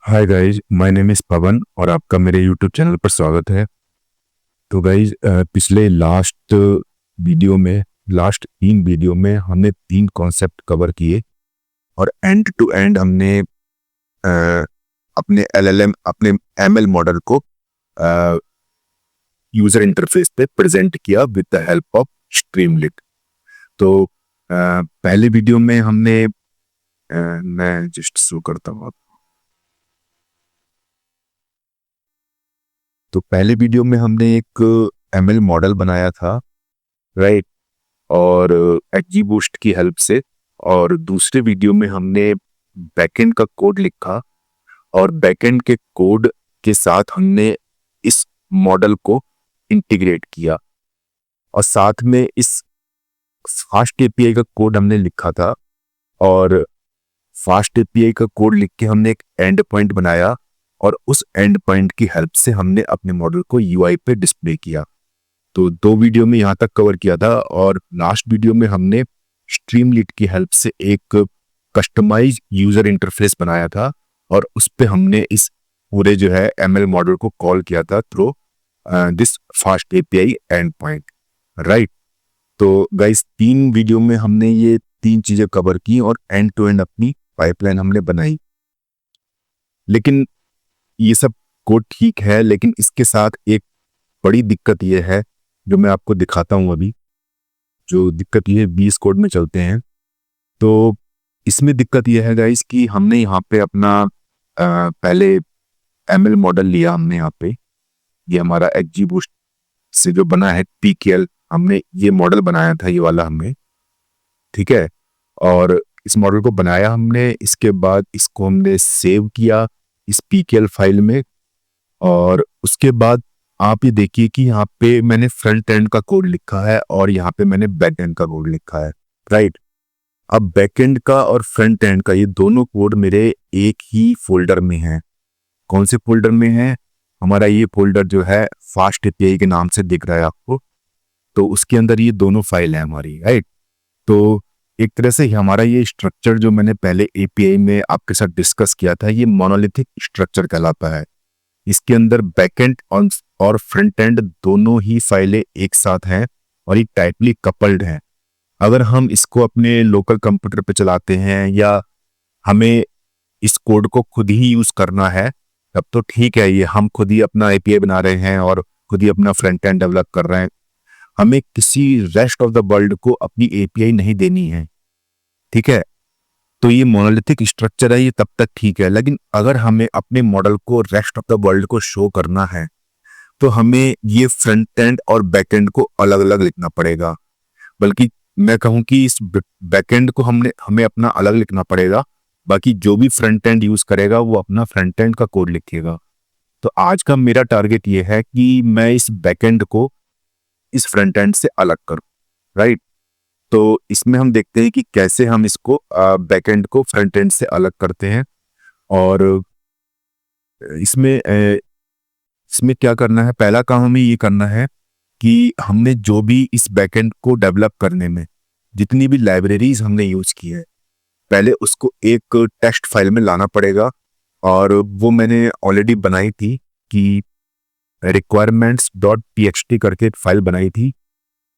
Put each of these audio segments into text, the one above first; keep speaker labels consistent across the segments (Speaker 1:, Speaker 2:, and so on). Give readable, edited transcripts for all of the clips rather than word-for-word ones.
Speaker 1: Hi guys, my name is Pavan और आपका मेरे यूट्यूब चैनल पर स्वागत है। तो गाइज, पिछले लास्ट 3 वीडियो में हमने 3 कॉन्सेप्ट कवर किए और एंड टू एंड हमने अपने एलएलएम अपने एमएल मॉडल को यूजर इंटरफेस पे प्रेजेंट किया विद द हेल्प ऑफ स्ट्रीमलिट। तो पहले वीडियो में हमने मैं जस्ट शो करता हूँ। तो पहले वीडियो में हमने एक एमएल मॉडल बनाया था, राइट, और एक्जीबूस्ट की हेल्प से। और दूसरे वीडियो में हमने बैकएंड का कोड लिखा और बैकएंड के कोड के साथ हमने इस मॉडल को इंटीग्रेट किया और साथ में इस फास्ट एपीआई का कोड हमने लिखा था। और फास्ट एपीआई का कोड लिख के हमने एक एंड पॉइंट बनाया और उस एंड पॉइंट की हेल्प से हमने अपने मॉडल को यूआई पे डिस्प्ले किया। तो 2 वीडियो में यहाँ तक कवर किया था और लास्ट वीडियो में हमने स्ट्रीमलीट की हेल्प से एक कस्टमाइज यूजर इंटरफेस बनाया था और उस पे हमने इस पूरे जो है एमएल मॉडल को कॉल किया था through this fast API and point, right. तो गाइस, 3 वीडियो में हमने ये 3 चीजें कवर की और एंड टू एंड अपनी पाइपलाइन हमने बनाई। लेकिन ये सब कोड ठीक है, लेकिन इसके साथ एक बड़ी दिक्कत ये है जो मैं आपको दिखाता हूं अभी। जो दिक्कत ये है, 20 कोड में चलते हैं। तो इसमें दिक्कत ये है गाइस कि हमने यहाँ पे अपना पहले एमएल मॉडल लिया। हमने यहाँ पे ये हमारा एक्जीबूस्ट से जो बना है पीकेएल, हमने ये मॉडल बनाया था, ये वाला हमने, ठीक है। और इस मॉडल को बनाया हमने, इसके बाद इसको हमने सेव किया इस पीकेएल फाइल में। और उसके बाद आप ये देखिए कि यहाँ पे मैंने फ्रंट एंड का कोड लिखा है और यहाँ पे मैंने बैक एंड का कोड लिखा है, राइट। अब बैक एंड का और फ्रंट एंड का ये दोनों कोड मेरे एक ही फोल्डर में है। कौन से फोल्डर में है? हमारा ये फोल्डर जो है फास्ट एपीआई के नाम से दिख रहा है आपको। तो उसके अंदर ये दोनों फाइल है हमारी, राइट। तो एक तरह से हमारा ये स्ट्रक्चर जो मैंने पहले एपीआई में आपके साथ डिस्कस किया था, ये मोनोलिथिक स्ट्रक्चर कहलाता है। इसके अंदर बैकएंड और फ्रंट एंड दोनों ही फाइलें एक साथ हैं और ये टाइटली कपल्ड हैं। अगर हम इसको अपने लोकल कंप्यूटर पे चलाते हैं या हमें इस कोड को खुद ही यूज करना है, तब तो ठीक है, ये हम खुद ही अपना एपीआई बना रहे हैं और खुद ही अपना फ्रंट एंड डेवलप कर रहे हैं। हमें किसी रेस्ट ऑफ द वर्ल्ड को अपनी एपीआई नहीं देनी है, ठीक है। तो ये मोनोलिथिक स्ट्रक्चर है, ये तब तक ठीक है। लेकिन अगर हमें अपने मॉडल को रेस्ट ऑफ द वर्ल्ड को शो करना है तो हमें ये फ्रंट एंड और बैक एंड को अलग अलग लिखना पड़ेगा। बल्कि मैं कहूँ कि इस बैक एंड को हमें अपना अलग लिखना पड़ेगा। बाकी जो भी फ्रंट एंड यूज करेगा वो अपना फ्रंट एंड का कोड लिखेगा। तो आज का मेरा टारगेट ये है कि मैं इस बैक एंड को इस फ्रंट एंड से अलग करूं, राइट। तो इसमें हम देखते हैं कि कैसे हम इसको बैक एंड को फ्रंट एंड से अलग करते हैं। और इसमें इसमें क्या करना है, पहला काम हमें ये करना है कि हमने जो भी इस बैकएंड को डेवलप करने में जितनी भी लाइब्रेरीज हमने यूज की है, पहले उसको एक टेक्स्ट फाइल में लाना पड़ेगा। और वो मैंने ऑलरेडी बनाई थी कि requirements.txt करके एक फाइल बनाई थी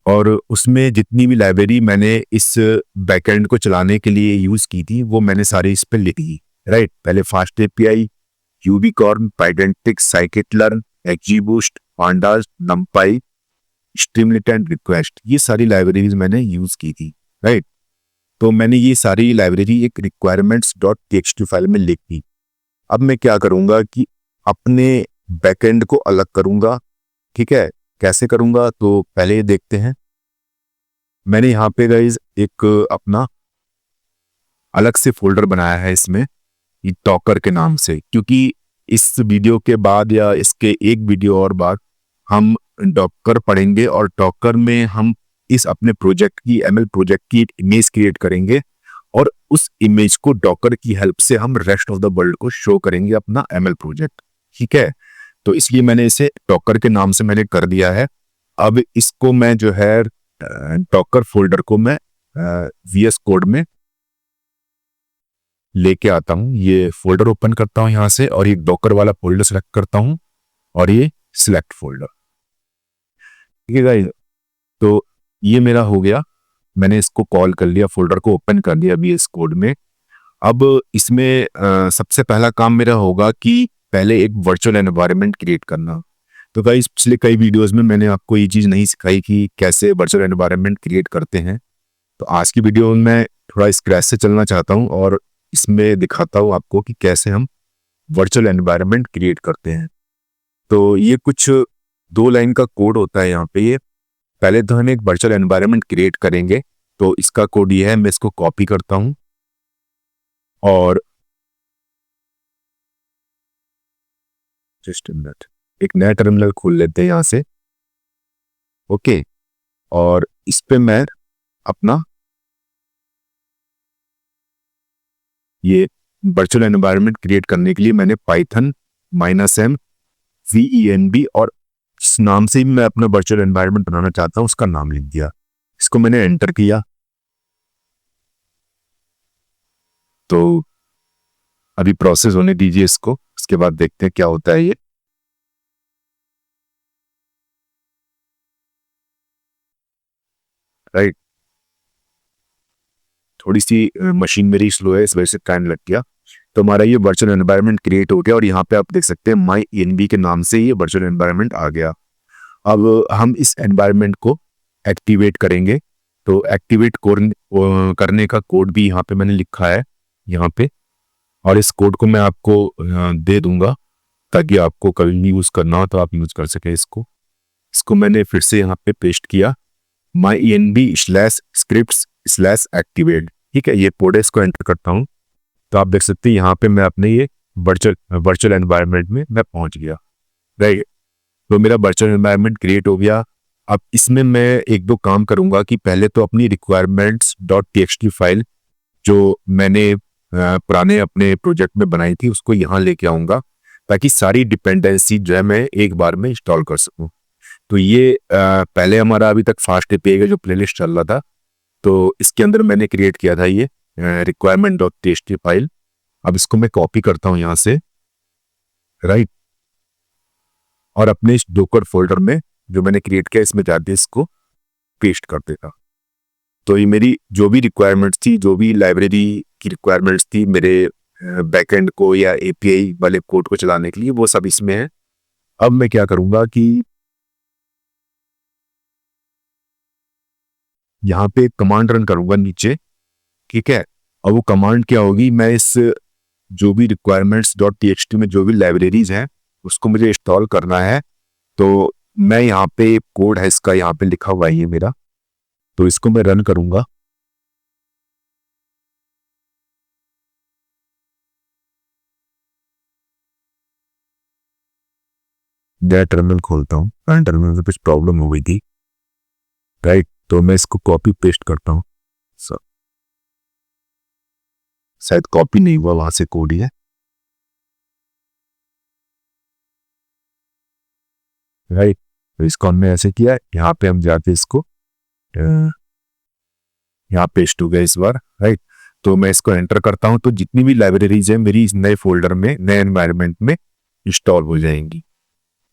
Speaker 1: और उसमें जितनी भी लाइब्रेरी मैंने इस बैकएंड को चलाने के लिए यूज की थी वो मैंने सारी इस पे लिखी थी, राइट। पहले FastAPI, Uvicorn, Pydantic, scikit learn, XGBoost, pandas, NumPy, Streamlit and request, ये सारी लाइब्रेरीज मैंने यूज की थी, राइट। तो मैंने ये सारी लाइब्रेरी एक requirements.txt फाइल में लिख दी। अब मैं क्या करूंगा कि अपने बैकएंड को अलग करूंगा, ठीक है। कैसे करूंगा तो पहले ये देखते हैं। मैंने यहाँ पे गाइज एक अपना अलग से फोल्डर बनाया है इसमें, ये डॉकर के नाम से, क्योंकि इस वीडियो के बाद या इसके एक वीडियो और बाद हम डॉकर पढ़ेंगे और डॉकर में हम इस अपने प्रोजेक्ट की एमएल प्रोजेक्ट की एक इमेज क्रिएट करेंगे और उस इमेज को डॉकर की हेल्प से हम रेस्ट ऑफ द वर्ल्ड को शो करेंगे अपना एमएल प्रोजेक्ट, ठीक है। तो इसलिए मैंने इसे डॉकर के नाम से मैंने कर दिया है। अब इसको मैं जो है डॉकर फोल्डर को मैं वीएस कोड में लेके आता हूँ, ये फोल्डर ओपन करता हूँ यहाँ से और ये डॉकर वाला फोल्डर सेलेक्ट करता हूँ और ये सिलेक्ट फोल्डर। ठीक है गाइस, तो ये मेरा हो गया, मैंने इसको कॉल कर लिया, फोल्डर को ओपन कर लिया VS कोड में। अब इसमें सबसे पहला काम मेरा होगा कि पहले एक वर्चुअल एनवायरनमेंट क्रिएट करना। तो गाइस पिछले कई वीडियोस में मैंने आपको ये चीज़ नहीं सिखाई कि कैसे वर्चुअल एनवायरनमेंट क्रिएट करते हैं। तो आज की वीडियो में मैं थोड़ा स्क्रैच से चलना चाहता हूँ और इसमें दिखाता हूँ आपको कि कैसे हम वर्चुअल एनवायरनमेंट क्रिएट करते हैं। तो ये कुछ 2 लाइन का कोड होता है यहाँ पे। ये पहले तो हम एक वर्चुअल एनवायरनमेंट क्रिएट करेंगे, तो इसका कोड ये है, मैं इसको कॉपी करता हूँ और जस्ट मिनट, एक नया टर्मिनल खोल लेते हैं यहाँ से। ओके, और इस पे मैं अपना ये वर्चुअल एनवायरनमेंट क्रिएट करने के लिए मैंने पाइथन -m venv और इस नाम से ही मैं अपना वर्चुअल एनवायरनमेंट बनाना चाहता हूँ, उसका नाम लिख दिया। इसको मैंने एंटर किया, तो अभी प्रोसेस होने दीजिए इसको, उसके बाद देखते हैं क्या होता है ये। राइट, थोड़ी सी मशीन मेरी स्लो है, इस वजह से टाइम लग गया। तो हमारा ये वर्चुअल एनवायरनमेंट क्रिएट हो गया और यहाँ पे आप देख सकते हैं माई env के नाम से ये वर्चुअल एनवायरनमेंट आ गया। अब हम इस एनवायरनमेंट को एक्टिवेट करेंगे, तो एक्टिवेट करने का कोड भी यहाँ पे मैंने लिखा है यहाँ पे, और इस कोड को मैं आपको दे दूंगा ताकि आपको कभी भी यूज करना हो तो आप यूज कर सके इसको मैंने फिर से यहाँ पे पेस्ट किया, my env/scripts/activate। ठीक है, ये कोड है, इसको एंटर करता हूँ तो आप देख सकते हैं यहाँ पे मैं अपने ये वर्चुअल एनवायरनमेंट में मैं पहुंच गया। राइट, तो मेरा वर्चुअल एनवायरनमेंट क्रिएट हो गया। अब इसमें मैं एक दो काम करूंगा कि पहले तो अपनी requirements.txt फाइल जो मैंने पुराने अपने प्रोजेक्ट में बनाई थी उसको यहाँ लेके आऊंगा ताकि सारी डिपेंडेंसी जो है मैं एक बार में इंस्टॉल कर सकूं। तो ये पहले हमारा अभी तक फास्ट एपीआई का जो प्लेलिस्ट चल रहा था, तो इसके अंदर मैंने क्रिएट किया था ये requirement.txt फाइल। अब इसको मैं कॉपी करता हूँ यहाँ से, राइट, और अपने इस डॉकर फोल्डर में जो मैंने क्रिएट किया इसमें जाके इसको पेस्ट कर देता। तो ये मेरी जो भी रिक्वायरमेंट्स थी, जो भी लाइब्रेरी की रिक्वायरमेंट्स थी मेरे बैकएंड को या एपीआई वाले कोड को चलाने के लिए, वो सब इसमें है। अब मैं क्या करूंगा कि यहाँ पे कमांड रन करूंगा नीचे, ठीक है, और वो कमांड क्या होगी, मैं इस जो भी requirements.txt में जो भी लाइब्रेरीज हैं उसको मुझे इंस्टॉल करना है। तो मैं यहाँ पे कोड है इसका, यहाँ पे लिखा हुआ है ये मेरा, तो इसको मैं रन करूंगा। नया टर्मिनल खोलता हूँ, टर्मिनल से कुछ प्रॉब्लम हो गई थी। राइट, तो मैं इसको कॉपी पेस्ट करता हूँ, शायद कॉपी नहीं हुआ, वहां से कोड ही है। राइट, तो इसको हमने ऐसे किया, यहाँ पे हम जाके इसको यहाँ पेस्ट हो गया इस बार। राइट, तो मैं इसको एंटर करता हूँ तो जितनी भी लाइब्रेरीज है मेरी इस नए फोल्डर में, नए एनवायरनमेंट में इंस्टॉल हो जाएंगी।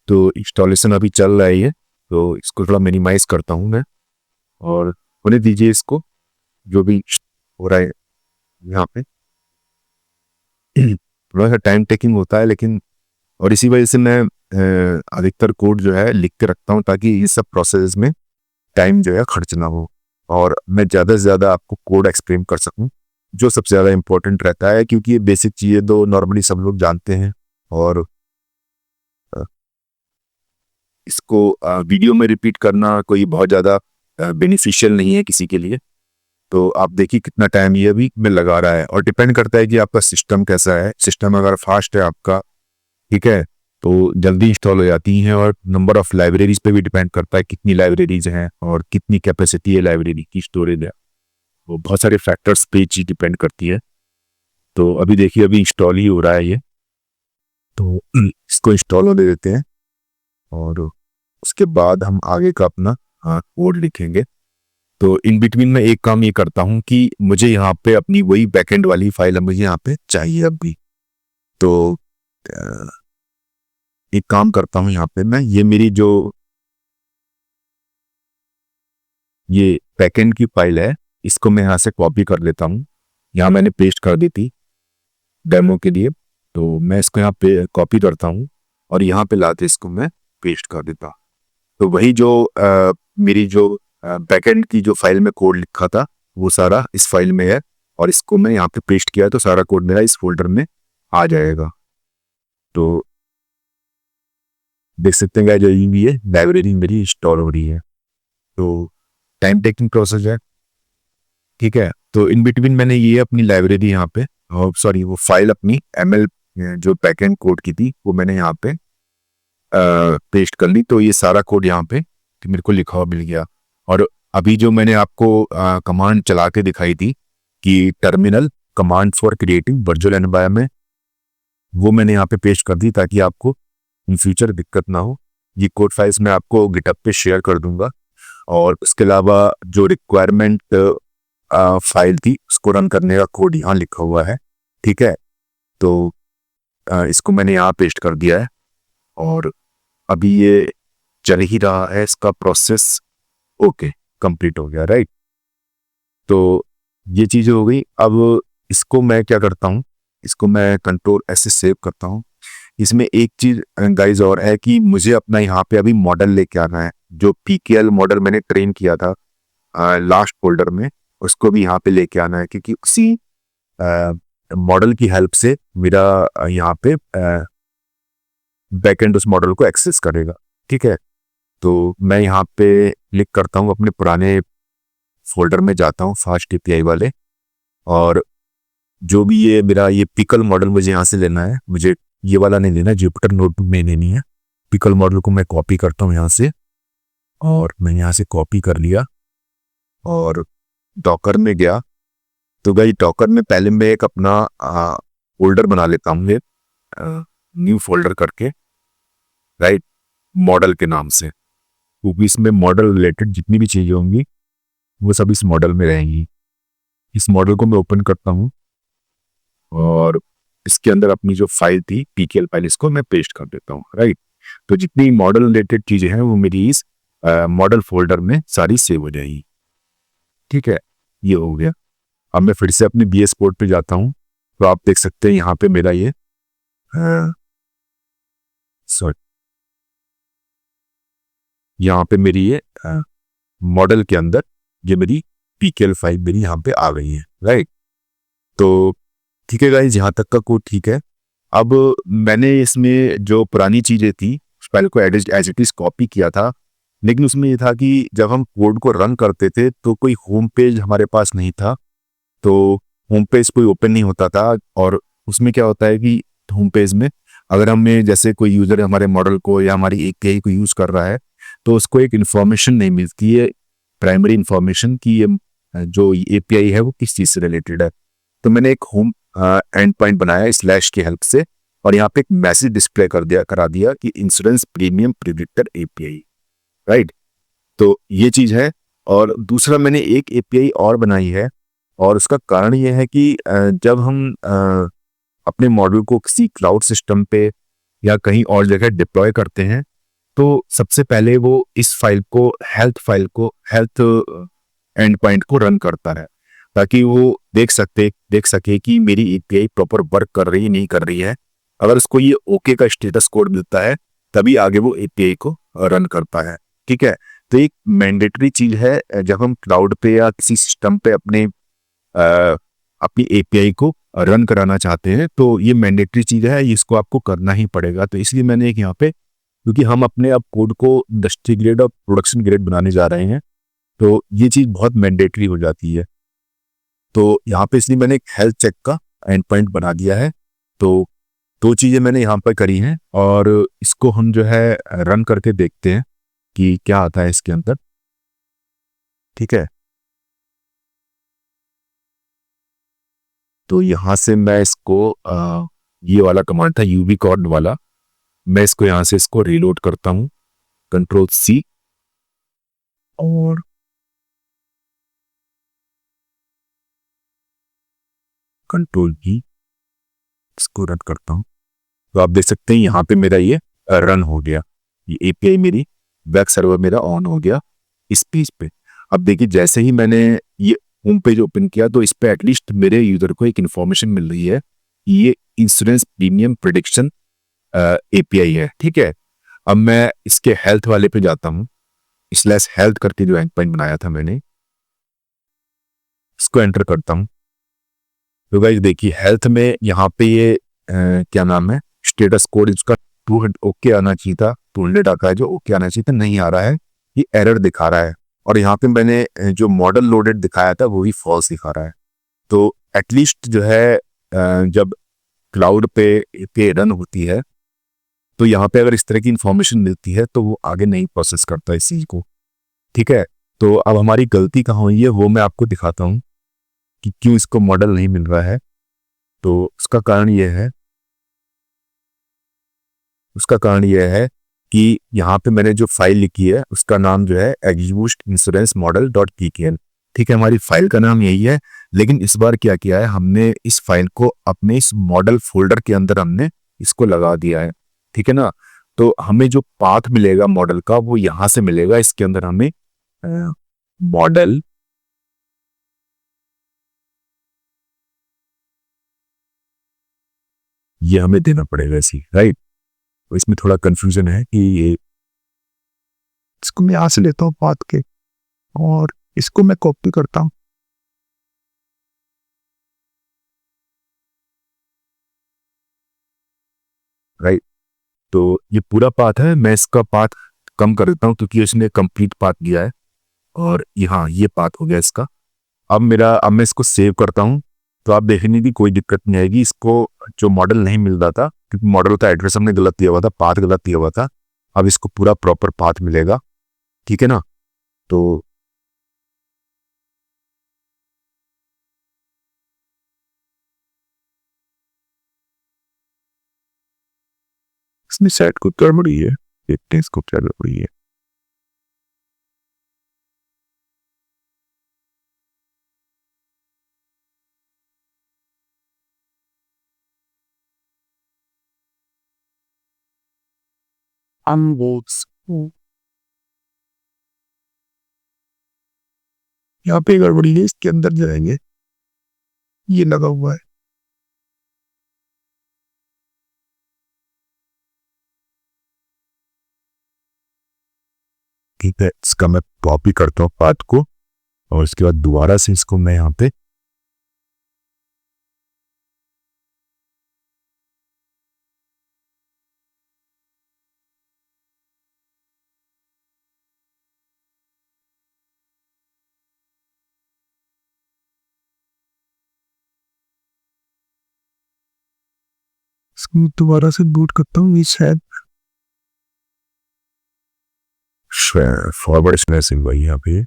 Speaker 1: तो इंस्टॉलेशन अभी चल रहा है ये, तो इसको थोड़ा मिनिमाइज करता हूँ मैं और होने दीजिए इसको, जो भी हो रहा है यहाँ पे थोड़ा सा टाइम टेकिंग होता है लेकिन, और इसी वजह से मैं अधिकतर कोड जो है लिख के रखता हूँ ताकि ये सब प्रोसेस में टाइम जो है खर्च ना हो और मैं ज़्यादा से ज़्यादा आपको कोड एक्सप्लेन कर सकूँ जो सबसे ज़्यादा इंपॉर्टेंट रहता है, क्योंकि ये बेसिक चीज़ें तो नॉर्मली सब लोग जानते हैं और इसको वीडियो में रिपीट करना कोई बहुत ज़्यादा बेनिफिशियल नहीं है किसी के लिए। तो आप देखिए कितना टाइम ये अभी में लगा रहा है, और डिपेंड करता है कि आपका सिस्टम कैसा है। सिस्टम अगर फास्ट है आपका, ठीक है, तो जल्दी इंस्टॉल हो जाती हैं, और नंबर ऑफ लाइब्रेरीज पे भी डिपेंड करता है कितनी लाइब्रेरीज हैं और कितनी कैपेसिटी है लाइब्रेरी की, स्टोरेज है, वो बहुत सारे फैक्टर्स पे चीज डिपेंड करती है। तो अभी देखिए अभी इंस्टॉल ही हो रहा है ये, तो इसको इंस्टॉल होने देते हैं और उसके बाद हम आगे का अपना कोड लिखेंगे। तो इन बिटवीन मैं एक काम ये करता हूँ कि मुझे यहाँ पे अपनी वही बैकएंड वाली फाइल मुझे यहाँ पे चाहिए अभी। तो अ, एक काम करता हूँ यहाँ पे मैं, ये मेरी जो ये बैकएंड की फाइल है इसको मैं यहाँ से कॉपी कर लेता हूँ। यहाँ मैंने पेस्ट कर दी थी डेमो के लिए, तो मैं इसको यहाँ पे कॉपी करता हूँ और यहाँ पे लाते इसको मैं पेस्ट कर देता। तो वही जो मेरी जो बैकएंड की जो फाइल में कोड लिखा था वो सारा इस फाइल में है, और इसको मैं यहाँ पे पेस्ट किया तो सारा कोड मेरा इस फोल्डर में आ जाएगा। तो देख सकते हैं गाइस, ये लाइब्रेरी मेरी इंस्टॉल हो रही है। तो टाइम टेकिंग प्रोसेस है, ठीक है। तो इन बिटवीन मैंने ये अपनी लाइब्रेरी यहाँ पे, सॉरी वो फाइल अपनी एमएल जो बैकएंड कोड की थी वो मैंने यहाँ पे पेस्ट कर ली। तो ये सारा कोड यहाँ पे मेरे को लिखा हुआ मिल गया। और अभी जो मैंने आपको कमांड चला के दिखाई थी कि terminal command for creating virtual environment, वो मैंने यहाँ पे पेस्ट कर दी ताकि आपको इन फ्यूचर दिक्कत ना हो। ये कोड फाइल्स मैं आपको गिटहब पे शेयर कर दूंगा। और उसके अलावा जो रिक्वायरमेंट फाइल थी उसको रन करने का कोड यहाँ लिखा हुआ है, ठीक है। तो इसको मैंने यहाँ पेस्ट कर दिया है और अभी ये चल ही रहा है, इसका प्रोसेस ओके कंप्लीट हो गया, राइट। तो ये चीज़ हो गई। अब इसको मैं क्या करता हूँ, इसको मैं कंट्रोल ऐसे सेव करता हूँ। इसमें एक चीज गाइज और है कि मुझे अपना यहाँ पे अभी मॉडल लेके आना है। जो पीकेएल मॉडल मैंने ट्रेन किया था लास्ट फोल्डर में, उसको भी यहाँ पे लेके आना है, क्योंकि उसी मॉडल की हेल्प से मेरा यहाँ पे बैकएंड उस मॉडल को एक्सेस करेगा, ठीक है। तो मैं यहाँ पे क्लिक करता हूँ, अपने पुराने फोल्डर में जाता हूँ फास्ट एपीआई वाले, और जो भी ये मेरा ये पिकल मॉडल मुझे यहाँ से लेना है, मुझे ये वाला नहीं लेना, जुपिटर नोटबुक में लेनी है। पिकल मॉडल को मैं कॉपी करता हूँ यहाँ से, और मैं यहाँ से कॉपी कर लिया और डॉकर में गया। तो भाई डॉकर में पहले मैं एक अपना फोल्डर बना लेता हूँ, न्यू फोल्डर करके, राइट, मॉडल के नाम से, क्योंकि इसमें मॉडल रिलेटेड जितनी भी चीजें होंगी वो सब इस मॉडल में रहेंगी। इस मॉडल को मैं ओपन करता हूँ और इसके अंदर अपनी जो फाइल थी पीकेएल फाइल, इसको मैं पेस्ट कर देता हूँ, राइट। तो जितनी मॉडल रिलेटेड चीजें हैं वो मेरी इस मॉडल फोल्डर में सारी सेव हो जाएगी, ठीक है। ये हो गया। अब मैं फिर से अपने बीएस कोड पे जाता हूँ, तो आप देख सकते हैं यहाँ पे मेरा ये सॉरी, यहाँ पे मेरी ये मॉडल के अंदर ये मेरी पीकेएल फाइल मेरी यहाँ पे आ गई है, राइट। तो ठीक है गाइस, यहाँ तक का कोड ठीक है। अब मैंने इसमें जो पुरानी चीजें थी उस फाइल को एज इट इज कॉपी किया था, लेकिन उसमें ये था कि जब हम कोड को रन करते थे तो कोई होम पेज हमारे पास नहीं था। तो होम पेज कोई ओपन नहीं होता था, और उसमें क्या होता है कि होम पेज में अगर हमें जैसे कोई यूजर हमारे मॉडल को या हमारी एपीआई को यूज कर रहा है तो उसको एक इन्फॉर्मेशन नहीं मिलती है, प्राइमरी इन्फॉर्मेशन की ये जो एपीआई है वो किस चीज से रिलेटेड है। तो मैंने एक होम एंड पॉइंट बनाया स्लैश की हेल्प से, और यहाँ पे एक मैसेज डिस्प्ले करा दिया कि insurance premium predictor API, right. तो ये चीज है। और दूसरा मैंने एक एपीआई और बनाई है, और उसका कारण ये है कि जब हम अपने मॉडल को किसी क्लाउड सिस्टम पे या कहीं और जगह डिप्लॉय करते हैं तो सबसे पहले वो इस फाइल को हेल्थ एंड पॉइंट को रन करता है, ताकि वो देख सके कि मेरी एपीआई प्रॉपर वर्क कर रही है नहीं कर रही है। अगर उसको ये ओके का स्टेटस कोड मिलता है तभी आगे वो एपीआई को रन करता है, ठीक है। तो एक मैंडेटरी चीज है, जब हम क्लाउड पे या किसी सिस्टम पे अपनी एपीआई को रन कराना चाहते हैं तो ये मैंडेटरी चीज है, इसको आपको करना ही पड़ेगा। तो इसलिए मैंने एक यहाँ पे, क्योंकि हम अपने अब कोड को इंडस्ट्री ग्रेड और प्रोडक्शन ग्रेड बनाने जा रहे हैं, तो ये चीज बहुत मैंडेटरी हो जाती है। तो यहाँ पे इसलिए मैंने एक हेल्थ चेक का एंड पॉइंट बना दिया है। तो दो चीजें मैंने यहाँ पर करी हैं, और इसको हम जो है रन करके देखते हैं कि क्या आता है इसके अंदर, ठीक है। तो यहाँ से मैं इसको ये वाला कमांड था यूवी कॉर्ड वाला, मैं इसको यहाँ से इसको रीलोड करता हूँ, कंट्रोल सी, और कंट्रोल की, इसको रन करता हूँ तो आप देख सकते हैं यहाँ पे मेरा ये रन हो गया, ये एपीआई मेरी वेब सर्वर मेरा ऑन हो गया इस पेज पे। अब देखिए जैसे ही मैंने ये होम पेज ओपन किया तो इस पे एटलीस्ट मेरे यूजर को एक इन्फॉर्मेशन मिल रही है, ये इंश्योरेंस प्रीमियम प्रिडिक्शन एपीआई है। ठीक है, अब मैं इसके हेल्थ वाले पे जाता हूँ, स्लैश हेल्थ करके जो एंड पॉइंट बनाया था मैंने, इसको एंटर करता हूँ। तो गाइस देखिए हेल्थ में यहाँ पे ये क्या नाम है, स्टेटस कोड इसका 200 ओके आना चाहिए था, 200 आता है जो ओके आना चाहिए था, नहीं आ रहा है, ये एरर दिखा रहा है। और यहाँ पे मैंने जो मॉडल लोडेड दिखाया था वो भी फॉल्स दिखा रहा है। तो एटलीस्ट जो है जब क्लाउड पे रन होती है तो यहाँ पे अगर इस तरह की इंफॉर्मेशन मिलती है तो वो आगे नहीं प्रोसेस करता इस चीज को। ठीक है, तो अब हमारी गलती कहाँ हुई है वो मैं आपको दिखाता हूँ कि क्यों इसको मॉडल नहीं मिल रहा है। तो उसका कारण यह है कि यहाँ पे मैंने जो फाइल लिखी है उसका नाम जो है एक्जीबूस्ट इंश्योरेंस मॉडल .pkn। ठीक है, हमारी फाइल का नाम यही है, लेकिन इस बार क्या किया है हमने, इस फाइल को अपने इस मॉडल फोल्डर के अंदर हमने इसको लगा दिया है। ठीक है ना, तो हमें जो पाथ मिलेगा मॉडल का वो यहां से मिलेगा, इसके अंदर हमें मॉडल ये हमें देना पड़ेगा इसी, राइट। तो इसमें थोड़ा कंफ्यूजन है कि ये, इसको मैं यहां से लेता हूँ पाथ के और इसको मैं कॉपी करता हूँ, राइट। तो ये पूरा पाथ है, मैं इसका पाथ कम कर देता हूँ क्योंकि इसने कंप्लीट पाथ दिया है, और यहाँ ये पाथ हो गया इसका। अब मैं इसको सेव करता हूँ तो आप देखने की कोई दिक्कत नहीं आएगी। इसको जो मॉडल नहीं मिल रहा था क्योंकि मॉडल का एड्रेस हमने गलत दिया हुआ था, पाथ गलत दिया हुआ था, अब इसको पूरा प्रॉपर पाथ मिलेगा। ठीक है ना, तो इसमें शायद कुछ गड़बड़ी है, देखते हैं इसको क्या गड़बड़ी है। अनबॉक्स, यहाँ पे गड़बड़ी है, इसके अंदर जाएंगे, ये लगा हुआ है। ठीक है, इसका मैं कॉपी करता हूँ पाथ को और इसके बाद दोबारा से इसको मैं यहाँ पे इसको दोबारा से बूट करता हूँ, ये शायद फॉरवर्ड स्लैशिंग वही यहाँ पे।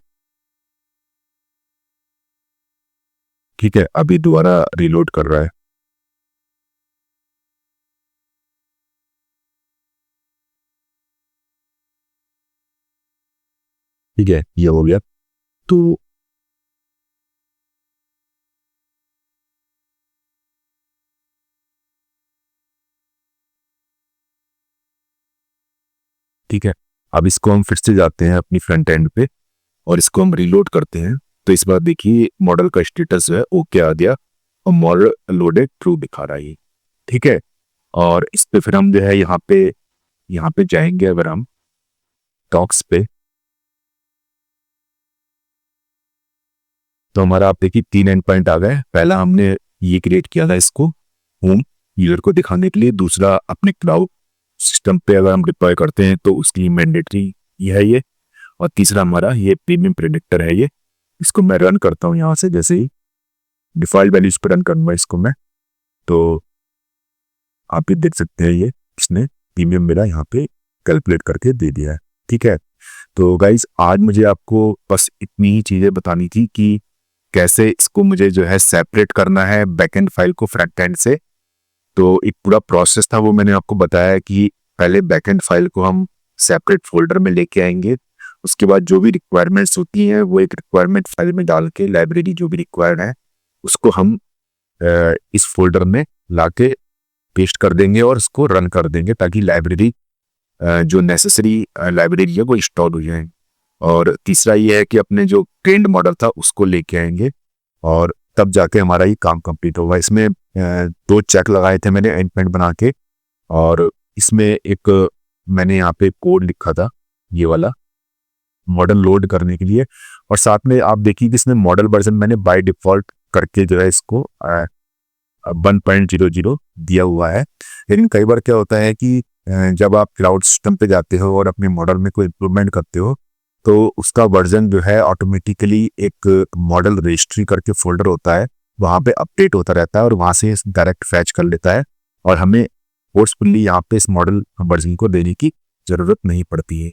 Speaker 1: ठीक है, अभी दोबारा रिलोड कर रहा है। ठीक है, ये हो गया। तो ठीक है, अब इसको हम फिर से जाते हैं अपनी फ्रंट एंड पे और इसको हम रिलोड करते हैं। तो इस बार देखिए मॉडल का स्टेटस जो है ओके आ गया और मॉडल लोडेड ट्रू दिखा रहा है। ठीक है, और इस पे फिर हम जो है यहाँ पे जाएंगे, अगर हम टॉक्स पे, तो हमारा आप देखिए 3 एंड पॉइंट आ गए। पहला हमने ये क्रिएट किया था इसको होम यूजर को दिखाने के लिए, दूसरा अपने क्लाउड सिस्टम पे अगर हम डिप्लॉय करते हैं तो उसकी मैंडेटरी ये है ये, और तीसरा हमारा ये प्रीमियम प्रेडिक्टर है ये। इसको मैं रन करता हूँ यहाँ से, जैसे ही डिफॉल्ट वैल्यूज पर रन करूंगा इसको मैं, तो आप ये देख सकते हैं ये इसने प्रीमियम मेरा यहाँ पे कैलकुलेट करके दे दिया है। ठीक है, तो गाइज आज मुझे आपको बस इतनी ही चीजें बतानी थी कि कैसे इसको मुझे जो है सेपरेट करना है बैकएंड फाइल को फ्रंट एंड से। तो एक पूरा प्रोसेस था वो मैंने आपको बताया कि पहले बैकएंड फाइल को हम सेपरेट फोल्डर में लेके आएंगे, उसके बाद जो भी रिक्वायरमेंट्स होती हैं वो एक रिक्वायरमेंट फाइल में डाल के लाइब्रेरी जो भी रिक्वायर्ड है उसको हम इस फोल्डर में लाके पेस्ट कर देंगे और इसको रन कर देंगे ताकि लाइब्रेरी जो नेसेसरी लाइब्रेरी है वो इंस्टॉल हो जाए। और तीसरा ये है कि अपने जो ट्रेंड मॉडल था उसको लेके आएंगे और तब जाके हमारा ये काम कंप्लीट होगा। इसमें 2 चेक लगाए थे मैंने एंड पॉइंट बना के, और इसमें एक मैंने यहाँ पे कोड लिखा था ये वाला मॉडल लोड करने के लिए। और साथ में आप देखिए कि इसमें मॉडल वर्जन मैंने बाय डिफॉल्ट करके जो है इसको 1.00 दिया हुआ है। लेकिन कई बार क्या होता है कि जब आप क्लाउड सिस्टम पे जाते हो और अपने मॉडल में कोई इम्प्रूवमेंट करते हो तो उसका वर्जन जो है ऑटोमेटिकली एक मॉडल रजिस्ट्री करके फोल्डर होता है, वहाँ पे अपडेट होता रहता है और वहाँ से डायरेक्ट फैच कर लेता है और हमें फोर्सफुली यहाँ पे इस मॉडल वर्जन को देने की ज़रूरत नहीं पड़ती है।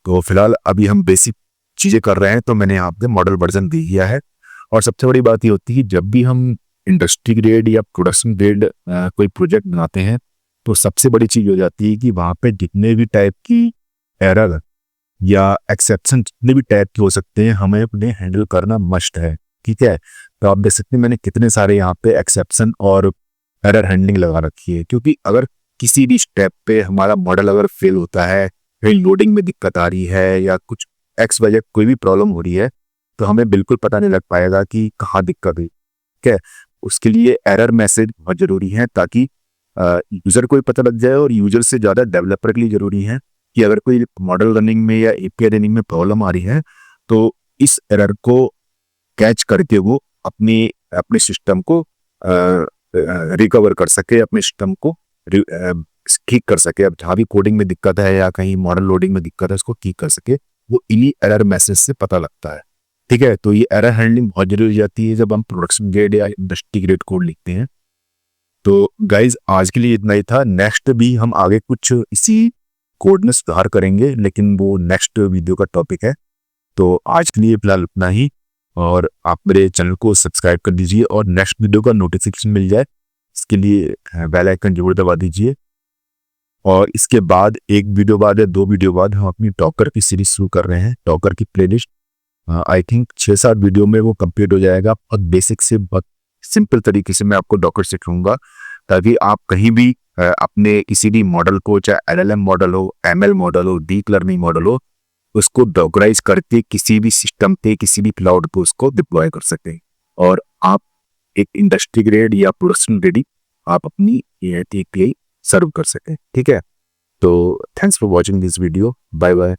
Speaker 1: तो फिलहाल अभी हम बेसिक चीज़ें कर रहे हैं, तो मैंने यहाँ पे मॉडल वर्जन दे दिया है। और सबसे बड़ी बात ये होती है कि जब भी हम इंडस्ट्री ग्रेड या प्रोडक्शन ग्रेड कोई प्रोजेक्ट बनाते हैं तो सबसे बड़ी चीज़ हो जाती है कि वहाँ पे जितने भी टाइप की एरर या एक्सेप्शन जितने भी टाइप के हो सकते हैं हमें अपने हैंडल करना मस्ट है। ठीक है, तो आप देख सकते हैं मैंने कितने सारे यहाँ पे एक्सेप्शन और एरर हैंडलिंग लगा रखी है, क्योंकि अगर किसी भी स्टेप पे हमारा मॉडल अगर फेल होता है, कहीं लोडिंग में दिक्कत आ रही है या कुछ एक्स वजह कोई भी प्रॉब्लम हो रही है, तो हमें बिल्कुल पता नहीं लग पाएगा कि कहाँ दिक्कत हुई। ठीक है, उसके लिए एरर मैसेज बहुत जरूरी है ताकि यूजर को भी पता लग जाए, और यूजर से ज़्यादा डेवलपर के लिए जरूरी है कि अगर कोई मॉडल रनिंग में या एपीआई रनिंग में प्रॉब्लम आ रही है तो इस एरर को कैच करके वो अपने अपने सिस्टम को रिकवर कर सके, अपने सिस्टम को ठीक कर सके। अब जहाँ भी कोडिंग में दिक्कत है या कहीं मॉडल लोडिंग में दिक्कत है उसको ठीक कर सके, वो इन्हीं एरर मैसेज से पता लगता है। ठीक है, तो ये एरर हैंडलिंग बहुत जरूरी हो जाती है जब हम प्रोडक्शन ग्रेड या इंडस्ट्री ग्रेड कोड लिखते हैं। तो गाइज आज के लिए इतना ही था। नेक्स्ट भी हम आगे कुछ इसी कोड में सुधार करेंगे, लेकिन वो नेक्स्ट वीडियो का टॉपिक है। तो आज के लिए फिलहाल इतना ही, और आप मेरे चैनल को सब्सक्राइब कर दीजिए और नेक्स्ट वीडियो का नोटिफिकेशन मिल जाए इसके लिए बेल आइकन जरूर दबा दीजिए। और इसके बाद 1 वीडियो बाद या 2 वीडियो बाद हम अपनी टॉकर की सीरीज शुरू कर रहे हैं। टॉकर की प्लेलिस्ट आई थिंक 6-7 वीडियो में वो कंप्लीट हो जाएगा। बहुत बेसिक से बहुत सिंपल तरीके से मैं आपको डॉकर सिखाऊंगा ताकि आप कहीं भी अपने किसी भी मॉडल को, चाहे एलएलएम मॉडल हो, एमएल मॉडल हो, डीप लर्निंग मॉडल हो, उसको डॉकराइज करके किसी भी सिस्टम पे, किसी भी क्लाउड पे उसको डिप्लॉय कर सकें और आप एक इंडस्ट्री ग्रेड या प्रोडक्शन ग्रेड आप अपनी एपीआई सर्व कर सकें। ठीक है, तो thanks for watching this video. Bye bye.